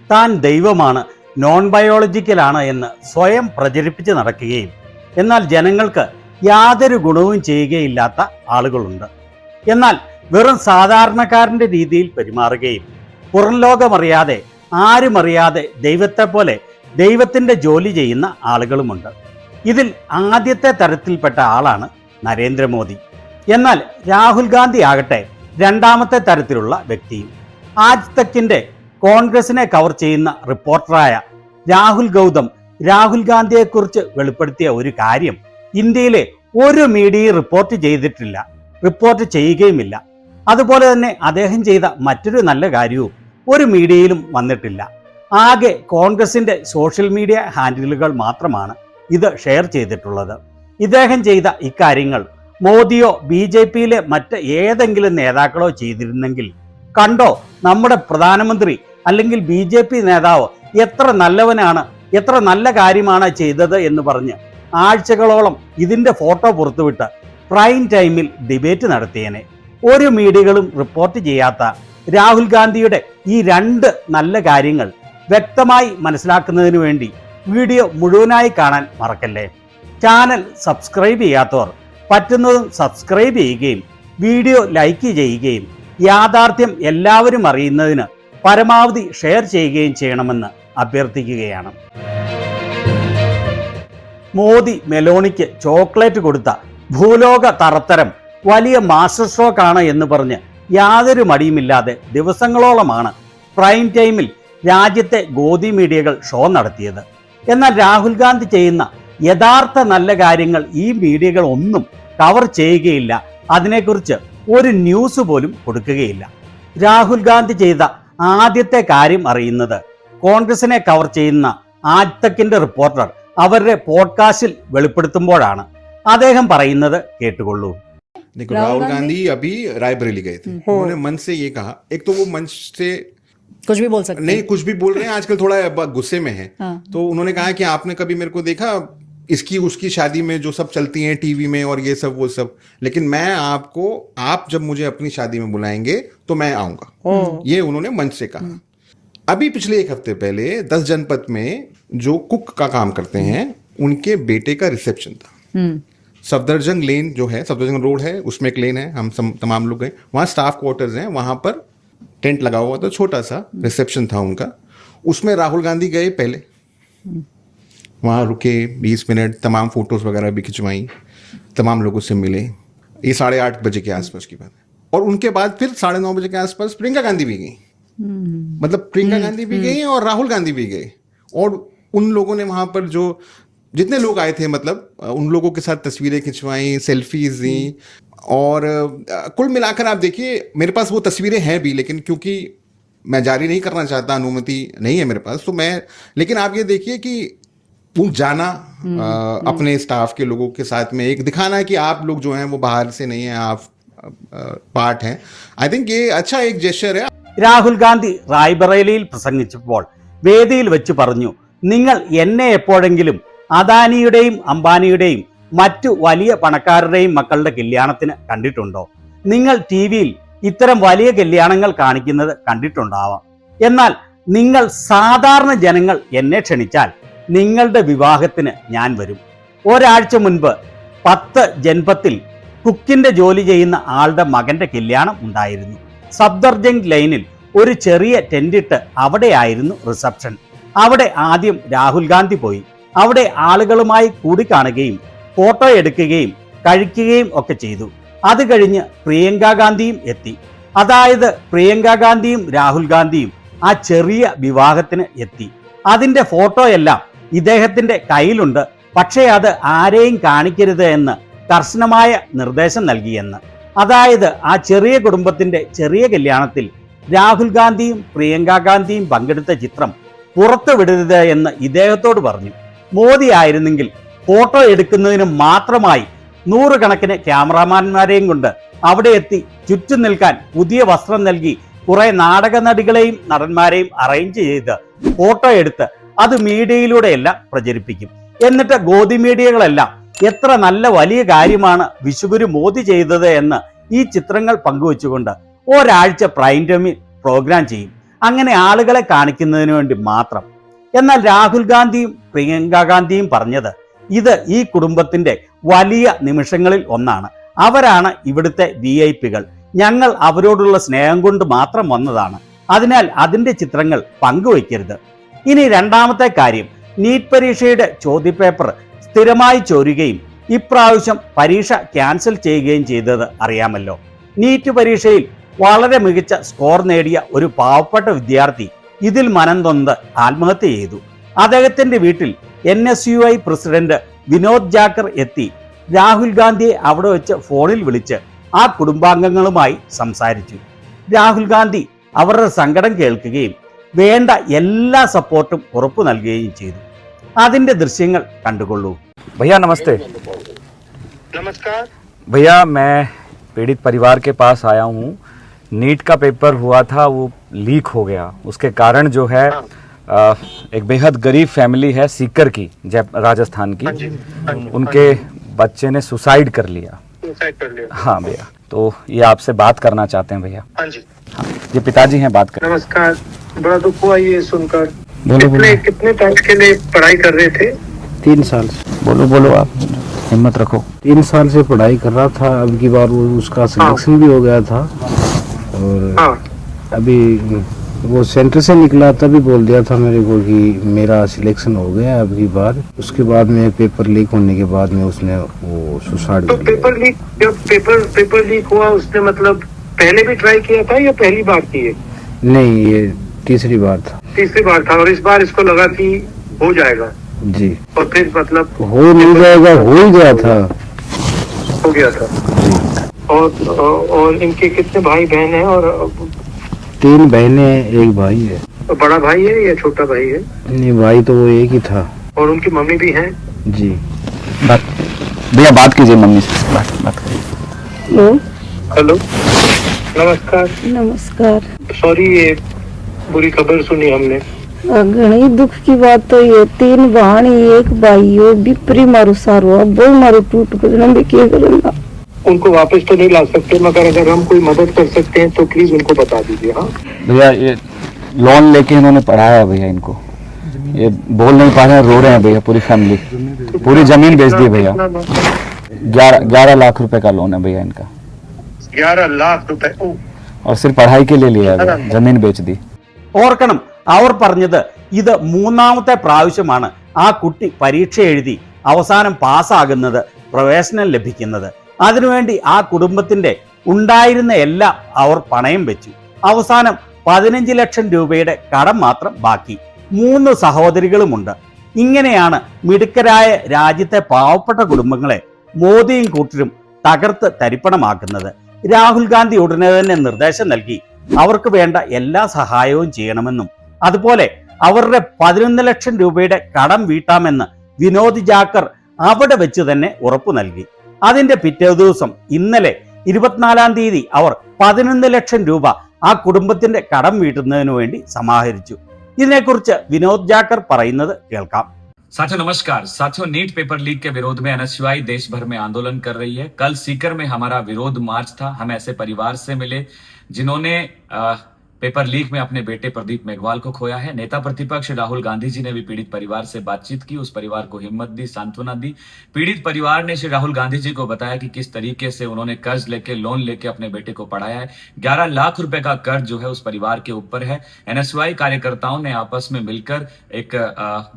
താൻ ദൈവമാണ്, നോൺ ബയോളജിക്കലാണ് എന്ന് സ്വയം പ്രചരിപ്പിച്ച് നടക്കുകയും എന്നാൽ ജനങ്ങൾക്ക് യാതൊരു ഗുണവും ചെയ്യുകയില്ലാത്ത ആളുകളുണ്ട്. എന്നാൽ വെറും സാധാരണക്കാരൻ്റെ രീതിയിൽ പെരുമാറുകയും പുറം ലോകമറിയാതെ ആരുമറിയാതെ ദൈവത്തെ പോലെ ദൈവത്തിൻ്റെ ജോലി ചെയ്യുന്ന ആളുകളുമുണ്ട്. ഇതിൽ ആദ്യത്തെ തരത്തിൽപ്പെട്ട ആളാണ് നരേന്ദ്രമോദി. എന്നാൽ രാഹുൽ ഗാന്ധി ആകട്ടെ രണ്ടാമത്തെ തരത്തിലുള്ള വ്യക്തിയും. ആജ് തക്കിൻ്റെ കോൺഗ്രസിനെ കവർ ചെയ്യുന്ന റിപ്പോർട്ടറായ രാഹുൽ ഗൗതം രാഹുൽ ഗാന്ധിയെക്കുറിച്ച് വെളിപ്പെടുത്തിയ ഒരു കാര്യം ഇന്ത്യയിലെ ഒരു മീഡിയയും റിപ്പോർട്ട് ചെയ്തിട്ടില്ല, റിപ്പോർട്ട് ചെയ്യുകയുമില്ല. അതുപോലെ തന്നെ അദ്ദേഹം ചെയ്ത മറ്റൊരു നല്ല കാര്യവും ഒരു മീഡിയയിലും വന്നിട്ടില്ല. ആകെ കോൺഗ്രസിൻ്റെ സോഷ്യൽ മീഡിയ ഹാൻഡിലുകൾ മാത്രമാണ് ഇത് ഷെയർ ചെയ്തിട്ടുള്ളത്. ഇദ്ദേഹം ചെയ്ത ഇക്കാര്യങ്ങൾ മോദിയോ BJPയിലെ മറ്റ് ഏതെങ്കിലും നേതാക്കളോ ചെയ്തിരുന്നെങ്കിൽ കണ്ടോ നമ്മുടെ പ്രധാനമന്ത്രി അല്ലെങ്കിൽ BJP നേതാവ് എത്ര നല്ലവനാണ്, എത്ര നല്ല കാര്യമാണ് ചെയ്തത് എന്ന് പറഞ്ഞ് ആഴ്ചകളോളം ഇതിൻ്റെ ഫോട്ടോ പുറത്തുവിട്ട് പ്രൈം ടൈമിൽ ഡിബേറ്റ് നടത്തിയേനെ. ഒരു മീഡിയകളും റിപ്പോർട്ട് ചെയ്യാത്ത രാഹുൽ ഗാന്ധിയുടെ ഈ രണ്ട് നല്ല കാര്യങ്ങൾ വ്യക്തമായി മനസ്സിലാക്കുന്നതിന് വേണ്ടി വീഡിയോ മുഴുവനായി കാണാൻ മറക്കല്ലേ. ചാനൽ സബ്സ്ക്രൈബ് ചെയ്യാത്തവർ പറ്റുന്നതും സബ്സ്ക്രൈബ് ചെയ്യുകയും വീഡിയോ ലൈക്ക് ചെയ്യുകയും യാഥാർത്ഥ്യം എല്ലാവരും അറിയുന്നതിന് പരമാവധി ഷെയർ ചെയ്യുകയും ചെയ്യണമെന്ന് അഭ്യർത്ഥിക്കുകയാണ്. മോദി മെലോണിക്ക് ചോക്ലേറ്റ് കൊടുത്ത ഭൂലോക തറത്തരം വലിയ മാസ്റ്റർ സ്ട്രോക്ക് ആണ് എന്ന് പറഞ്ഞ് യാതൊരു മടിയുമില്ലാതെ ദിവസങ്ങളോളമാണ് പ്രൈം ടൈമിൽ രാജ്യത്തെ ഗോദി മീഡിയകൾ ഷോ നടത്തിയത്. എന്നാൽ രാഹുൽ ഗാന്ധി ചെയ്യുന്ന യഥാർത്ഥ നല്ല കാര്യങ്ങൾ ഈ മീഡിയകൾ ഒന്നും കവർ ചെയ്യുകയില്ല, അതിനെക്കുറിച്ച് ഒരു ന്യൂസ് പോലും കൊടുക്കുകയില്ല. രാഹുൽ ഗാന്ധി ചെയ്ത ആദ്യത്തെ കാര്യം അറിയുന്നത് കോൺഗ്രസിനെ കവർ ചെയ്യുന്ന ആജ് തക്കിന്റെ റിപ്പോർട്ടർ അവരുടെ പോഡ്കാസ്റ്റിൽ വെളിപ്പെടുത്തുമ്പോഴാണ്. അദ്ദേഹം പറയുന്നത് കേട്ടുകൊള്ളൂ. देखो राहुल गांधी अभी रायबरेली गए थे, उन्होंने मंच से ये कहा, एक तो वो मंच से कुछ भी बोल सकते नहीं, कुछ भी बोल रहे हैं, आजकल थोड़ा गुस्से में है। तो उन्होंने कहा कि आपने कभी मेरे को देखा इसकी उसकी शादी में जो सब चलती हैं टीवी में और ये सब वो सब, लेकिन मैं आपको, आप जब मुझे अपनी शादी में बुलाएंगे तो मैं आऊंगा, ये उन्होंने मंच से कहा। अभी पिछले एक हफ्ते पहले 10 जनपद में जो कुक का काम करते हैं उनके बेटे का रिसेप्शन था। सफदरजंग लेन जो है, सफदरजंग रोड है, उसमें एक लेन है, हम तमाम लोग गए वहाँ, स्टाफ क्वार्टर्स हैं, वहाँ पर टेंट लगा हुआ था, छोटा सा रिसेप्शन था उनका। उसमें राहुल गांधी गए पहले, वहाँ रुके 20 मिनट, तमाम फोटोज वगैरह भी खिंचवाई, तमाम लोगों से मिले। ये 8:30 बजे के आसपास की बात है। और उनके बाद फिर 9:30 बजे के आसपास प्रियंका गांधी भी गई, मतलब प्रियंका गांधी भी गई और राहुल गांधी भी गए। और उन लोगों ने वहाँ पर जो जितने लोग आए थे, मतलब उन लोगों के साथ तस्वीरें खिंचवाई, सेल्फीज दी। और कुल मिलाकर आप देखिए, मेरे पास वो तस्वीरें हैं भी, लेकिन क्योंकि मैं जारी नहीं करना चाहता, अनुमति नहीं है मेरे पास, तो मैं, लेकिन आप ये देखिए कि वो जाना अपने स्टाफ के लोगों के साथ में एक दिखाना कि आप लोग जो हैं वो बाहर से नहीं है, आप पार्ट हैं। आई थिंक ये अच्छा एक जेस्चर है. രാഹുൽ ഗാന്ധി റായ്ബറേലിയിൽ പ്രസംഗിച്ചപ്പോൾ വേദിയിൽ വെച്ച് പറഞ്ഞു, നിങ്ങൾ എന്നെ എപ്പോഴെങ്കിലും അദാനിയുടെയും അംബാനിയുടെയും മറ്റു വലിയ പണക്കാരുടെയും മക്കളുടെ കല്യാണത്തിന് കണ്ടിട്ടുണ്ടോ? നിങ്ങൾ TV-യിൽ ഇത്തരം വലിയ കല്യാണങ്ങൾ കാണിക്കുന്നത് കണ്ടിട്ടുണ്ടാവാം. എന്നാൽ നിങ്ങൾ സാധാരണ ജനങ്ങൾ എന്നെ ക്ഷണിച്ചാൽ നിങ്ങളുടെ വിവാഹത്തിന് ഞാൻ വരും. ഒരാഴ്ച മുൻപ് 10 ജൻപത്തിൽ കുക്കിന്റെ ജോലി ചെയ്യുന്ന ആളുടെ മകന്റെ കല്യാണം ഉണ്ടായിരുന്നു. സഫ്ദർജംഗ് ലൈനിൽ ഒരു ചെറിയ ടെന്റിട്ട് അവിടെയായിരുന്നു റിസപ്ഷൻ. അവിടെ ആദ്യം രാഹുൽ ഗാന്ധി പോയി. അവിടെ ആളുകളുമായി കൂടിക്കാണുകയും ഫോട്ടോ എടുക്കുകയും കഴിക്കുകയും ഒക്കെ ചെയ്തു. അത് കഴിഞ്ഞ് പ്രിയങ്ക ഗാന്ധിയും എത്തി. അതായത് പ്രിയങ്ക ഗാന്ധിയും രാഹുൽ ഗാന്ധിയും ആ ചെറിയ വിവാഹത്തിന് എത്തി. അതിൻ്റെ ഫോട്ടോയെല്ലാം ഇദ്ദേഹത്തിൻ്റെ കയ്യിലുണ്ട്. പക്ഷേ അത് ആരെയും കാണിക്കരുത് എന്ന് കർശനമായ നിർദ്ദേശം നൽകിയെന്ന്. അതായത് ആ ചെറിയ കുടുംബത്തിൻ്റെ ചെറിയ കല്യാണത്തിൽ രാഹുൽ ഗാന്ധിയും പ്രിയങ്ക ഗാന്ധിയും പങ്കെടുത്ത ചിത്രം പുറത്തു വിടരുത് എന്ന് ഇദ്ദേഹത്തോട് പറഞ്ഞു. മോദി ആയിരുന്നെങ്കിൽ ഫോട്ടോ എടുക്കുന്നതിന് മാത്രമായി 100 കണക്കിന് ക്യാമറാമാന്മാരെയും കൊണ്ട് അവിടെ എത്തി ചുറ്റും നിൽക്കാൻ പുതിയ വസ്ത്രം നൽകി കുറെ നാടക നടികളെയും നടന്മാരെയും അറേഞ്ച് ചെയ്ത് ഫോട്ടോ എടുത്ത് അത് മീഡിയയിലൂടെയെല്ലാം പ്രചരിപ്പിക്കും. എന്നിട്ട് ഗോദി മീഡിയകളെല്ലാം എത്ര നല്ല വലിയ കാര്യമാണ് വിഷുഗുരു മോദി ചെയ്തത് എന്ന് ഈ ചിത്രങ്ങൾ പങ്കുവെച്ചുകൊണ്ട് ഒരാഴ്ച പ്രൈം ടൈമിൽ പ്രോഗ്രാം ചെയ്യും. അങ്ങനെ ആളുകളെ കാണിക്കുന്നതിന് വേണ്ടി മാത്രം. എന്നാൽ രാഹുൽ ഗാന്ധിയും പ്രിയങ്ക ഗാന്ധിയും പറഞ്ഞത് ഇത് ഈ കുടുംബത്തിന്റെ വലിയ നിമിഷങ്ങളിൽ ഒന്നാണ്. അവരാണ് ഇവിടുത്തെ VIP-കൾ. ഞങ്ങൾ അവരോടുള്ള സ്നേഹം കൊണ്ട് മാത്രം വന്നതാണ്. അതിനാൽ അതിന്റെ ചിത്രങ്ങൾ പങ്കുവയ്ക്കരുത്. ഇനി രണ്ടാമത്തെ കാര്യം, നീറ്റ് പരീക്ഷയുടെ ചോദ്യപേപ്പർ സ്ഥിരമായി ചോരുകയും ഇപ്രാവശ്യം പരീക്ഷ ക്യാൻസൽ ചെയ്യുകയും ചെയ്തത് അറിയാമല്ലോ. നീറ്റ് പരീക്ഷയിൽ വളരെ മികച്ച സ്കോർ നേടിയ ഒരു പാവപ്പെട്ട വിദ്യാർത്ഥി ഇതിൽ മനം നൊന്ത് ആത്മഹത്യ ചെയ്തു. അദ്ദേഹത്തിന്റെ വീട്ടിൽ NSUI പ്രസിഡന്റ് വിനോദ് ജാക്കർ എത്തി രാഹുൽ ഗാന്ധിയെ അവിടെ വെച്ച് ഫോണിൽ വിളിച്ച് ആ കുടുംബാംഗങ്ങളുമായി സംസാരിച്ചു. രാഹുൽ ഗാന്ധി അവരുടെ സങ്കടം കേൾക്കുകയും വേണ്ട എല്ലാ സപ്പോർട്ടും ഉറപ്പു നൽകുകയും ചെയ്തു. അതിന്റെ ദൃശ്യങ്ങൾ കണ്ടുകൊള്ളൂ. भैया नमस्ते। नमस्कार भैया मैं पीड़ित परिवार के पास आया हूँ। नीट का पेपर हुआ था, वो लीक हो गया। उसके कारण जो है एक बेहद गरीब फैमिली है सीकर की, राजस्थान की, उनके बच्चे ने सुसाइड कर लिया। हाँ भैया, तो ये आपसे बात करना चाहते हैं भैया। हाँ जी, ये पिताजी हैं, बात कर। नमस्कार। बड़ा दुख हुआ ये सुनकर। बोलो कितने टाइम के लिए पढ़ाई कर रहे थे? 3 साल से। बोलो आप, हिम्मत रखो। 3 साल से पढ़ाई कर रहा था। अब की बार वो उसका सिलेक्शन भी हो गया था और हाँ अभी वो सेंटर से निकला तभी बोल दिया था मेरे को कि मेरा सिलेक्शन हो गया अब की बार। उसके बाद में पेपर लीक होने के बाद में उसने वो सुसाइड तो कर लिया। जब पेपर लीक हुआ उसने मतलब पहले भी ट्राई किया था या पहली बार की है? नहीं, ये तीसरी बार था। तीसरी बार था और इस बार इसको लगा कि हो जाएगा जी। और फिर मतलब हो नहीं जाएगा, हो ही गया था। हो गया था। और इनके कितने भाई बहन हैं? और 3 बहनें, 1 भाई है। बड़ा भाई है या छोटा भाई है? नहीं, भाई तो वो एक ही था। और उनकी मम्मी भी हैं? जी। भैया बात कीजिए मम्मी से, बात करिए। हेलो। हेलो, नमस्कार। नमस्कार। सॉरी, ये बुरी खबर सुनी हमने। घणी दुख की बात तो ये 3 बहनी 1 भाई हो बिपरी मारो सारो बहुत मारो टूट कर के करना। उनको वापस तो नहीं ला सकते, मगर अगर हम कोई मदद कर सकते हैं तो प्लीज उनको बता दीजिए। हाँ भैया, ये लोन लेके इन्होंने पढ़ाया भैया इनको, ये बोल नहीं पा रहे हैं, रो रहे हैं भैया। पूरी फैमिली, पूरी जमीन बेच दी भैया। 11 लाख रुपए का लोन है भैया इनका। 11 लाख रुपए। और सिर्फ पढ़ाई के लिए लिया है, जमीन बेच दी। ഓർക്കണം, അവർ പറഞ്ഞത് ഇത് 3ാമത്തെ പ്രാവശ്യമാണ് ആ കുട്ടി പരീക്ഷ എഴുതി അവസാനം പാസ്സാകുന്നത്, പ്രവേശനം ലഭിക്കുന്നത്. അതിനുവേണ്ടി ആ കുടുംബത്തിന്റെ ഉണ്ടായിരുന്ന എല്ലാം അവർ പണയം വെച്ചു. അവസാനം 15 ലക്ഷം രൂപയുടെ കടം മാത്രം ബാക്കി. 3 സഹോദരികളുമുണ്ട്. ഇങ്ങനെയാണ് മിടുക്കരായ രാജ്യത്തെ പാവപ്പെട്ട കുടുംബങ്ങളെ മോദിയും കൂട്ടരും തകർത്ത് തരിപ്പണമാക്കുന്നത്. രാഹുൽ ഗാന്ധി ഉടനെ തന്നെ നിർദ്ദേശം നൽകി അവർക്ക് വേണ്ട എല്ലാ സഹായവും ചെയ്യണമെന്നും അതുപോലെ അവരുടെ 11 ലക്ഷം രൂപയുടെ കടം വീട്ടാമെന്ന് വിനോദ് ജാക്കർ അവിടെ വെച്ച് തന്നെ ഉറപ്പു നൽകി. അതിന്റെ പിറ്റേ ദിവസം ഇന്നലെ 24-ാം തീയതി അവർ 11 ലക്ഷം രൂപ ആ കുടുംബത്തിന്റെ കടം വീട്ടുന്നതിനു വേണ്ടി സമാഹരിച്ചു. ഇതിനെക്കുറിച്ച് വിനോദ് ജാക്കർ പറയുന്നത് കേൾക്കാം. साथियों नमस्कार। साथियों, नीट पेपर लीक के विरोध में NSUI देश भर में आंदोलन कर रही है। कल सीकर में हमारा विरोध मार्च था। हम ऐसे परिवार से मिले जिन्होंने पेपर लीक में अपने बेटे प्रदीप मेघवाल को खोया है। नेता प्रतिपक्ष राहुल गांधी जी ने भी पीड़ित परिवार से बातचीत की, उस परिवार को हिम्मत दी, सांत्वना दी। पीड़ित परिवार ने श्री राहुल गांधी जी को बताया कि किस तरीके से उन्होंने कर्ज लेके, लोन लेके अपने बेटे को पढ़ाया है। 11 लाख रुपए का कर्ज जो है उस परिवार के ऊपर है। NSUI कार्यकर्ताओं ने आपस में मिलकर एक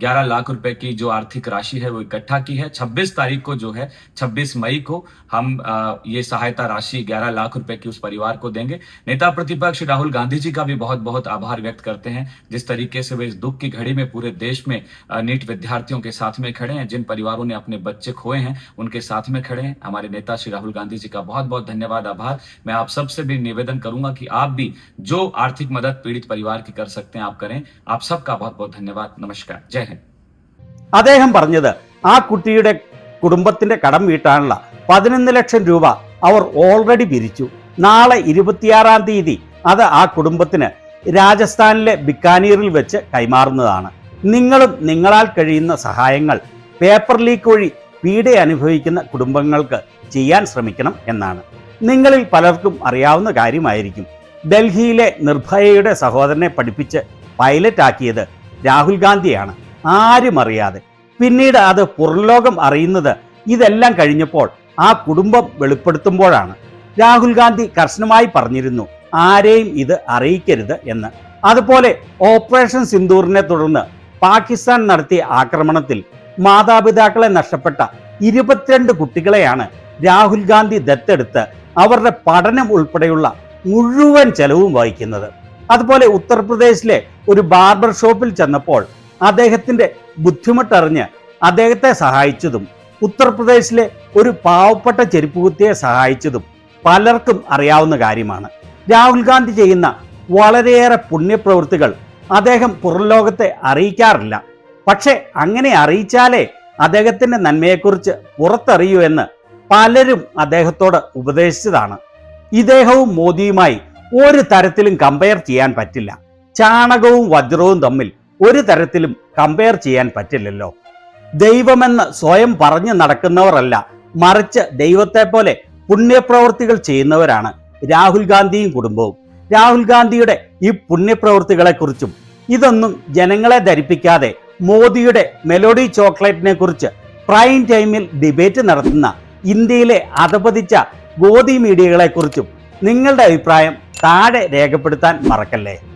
11 लाख रुपए की जो आर्थिक राशि है वो इकट्ठा की है। 26 तारीख को जो है 26 मई को हम ये सहायता राशि 11 लाख रुपए की उस परिवार को देंगे। नेता प्रतिपक्ष राहुल गांधी जी का भी बहुत बहुत आभार व्यक्त करते हैं, जिस तरीके से वे इस दुख की घड़ी में पूरे देश में नीट विद्यार्थियों के साथ में खड़े हैं। जिन परिवारों ने अपने बच्चे खोए हैं उनके साथ में खड़े हैं। हमारे नेता श्री राहुल गांधी जी का बहुत बहुत धन्यवाद, आभार। मैं आप सबसे भी निवेदन करूंगा कि आप भी जो आर्थिक मदद पीड़ित परिवार की कर सकते हैं आप करें। आप सबका बहुत बहुत धन्यवाद। नमस्कार, जय हिंद। അദ്ദേഹം പറഞ്ഞത് ആ കുട്ടിയുടെ കുടുംബത്തിന്റെ കടം വീട്ടാനുള്ള 11 ലക്ഷം രൂപ അവർ ഓൾറെഡി പിരിച്ചു. നാളെ 26-ാം തീയതി അത് ആ കുടുംബത്തിന് രാജസ്ഥാനിലെ ബിക്കാനീറിൽ വെച്ച് കൈമാറുന്നതാണ്. നിങ്ങളും നിങ്ങളാൽ കഴിയുന്ന സഹായങ്ങൾ പേപ്പർ ലീക്ക് വഴി പീഡ അനുഭവിക്കുന്ന കുടുംബങ്ങൾക്ക് ചെയ്യാൻ ശ്രമിക്കണം എന്നാണ്. നിങ്ങളിൽ പലർക്കും അറിയാവുന്ന കാര്യമായിരിക്കും. ഡൽഹിയിലെ നിർഭയയുടെ സഹോദരനെ പഠിപ്പിച്ച് പൈലറ്റ് ആക്കിയത് രാഹുൽ ഗാന്ധിയാണ്, ആരും അറിയാതെ. പിന്നീട് അത് പുറംലോകം അറിയുന്നത് ഇതെല്ലാം കഴിഞ്ഞപ്പോൾ ആ കുടുംബം വെളിപ്പെടുത്തുമ്പോഴാണ്. രാഹുൽ ഗാന്ധി കർശനമായി പറഞ്ഞിരുന്നു ആരെയും ഇത് അറിയിക്കരുത് എന്ന്. അതുപോലെ ഓപ്പറേഷൻ സിന്ദൂറിനെ തുടർന്ന് പാകിസ്ഥാൻ നടത്തിയ ആക്രമണത്തിൽ മാതാപിതാക്കളെ നഷ്ടപ്പെട്ട 22 കുട്ടികളെയാണ് രാഹുൽ ഗാന്ധി ദത്തെടുത്ത് അവരുടെ പഠനം ഉൾപ്പെടെയുള്ള മുഴുവൻ ചെലവും വഹിക്കുന്നത്. അതുപോലെ ഉത്തർപ്രദേശിലെ ഒരു ബാർബർ ഷോപ്പിൽ ചെന്നപ്പോൾ അദ്ദേഹത്തിന്റെ ബുദ്ധിമുട്ടറിഞ്ഞ് അദ്ദേഹത്തെ സഹായിച്ചതും ഉത്തർപ്രദേശിലെ ഒരു പാവപ്പെട്ട ചെരുപ്പുകുത്തിയെ സഹായിച്ചതും പലർക്കും അറിയാവുന്ന കാര്യമാണ്. രാഹുൽ ഗാന്ധി ചെയ്യുന്ന വളരെയേറെ പുണ്യപ്രവൃത്തികൾ അദ്ദേഹം പുറംലോകത്തെ അറിയിക്കാറില്ല. പക്ഷെ അങ്ങനെ അറിയിച്ചാലേ അദ്ദേഹത്തിന്റെ നന്മയെക്കുറിച്ച് പുറത്തറിയൂ എന്ന് പലരും അദ്ദേഹത്തോട് ഉപദേശിച്ചതാണ്. ഇദ്ദേഹവും മോദിയുമായി ഒരു തരത്തിലും കമ്പയർ ചെയ്യാൻ പറ്റില്ല. ചാണകവും വജ്രവും തമ്മിൽ ഒരു തരത്തിലും കമ്പയർ ചെയ്യാൻ പറ്റില്ലല്ലോ. ദൈവമെന്ന് സ്വയം പറഞ്ഞു നടക്കുന്നവരല്ല, മറിച്ച് ദൈവത്തെ പോലെ പുണ്യപ്രവൃത്തികൾ ചെയ്യുന്നവരാണ് രാഹുൽ ഗാന്ധിയും കുടുംബവും. രാഹുൽ ഗാന്ധിയുടെ ഈ പുണ്യപ്രവൃത്തികളെക്കുറിച്ചും ഇതൊന്നും ജനങ്ങളെ ധരിപ്പിക്കാതെ മോദിയുടെ മെലോഡി ചോക്ലേറ്റിനെ കുറിച്ച് പ്രൈം ടൈമിൽ ഡിബേറ്റ് നടത്തുന്ന ഇന്ത്യയിലെ അധപതിച്ച ഗോദി മീഡിയകളെക്കുറിച്ചും നിങ്ങളുടെ അഭിപ്രായം താഴെ രേഖപ്പെടുത്താൻ മറക്കല്ലേ.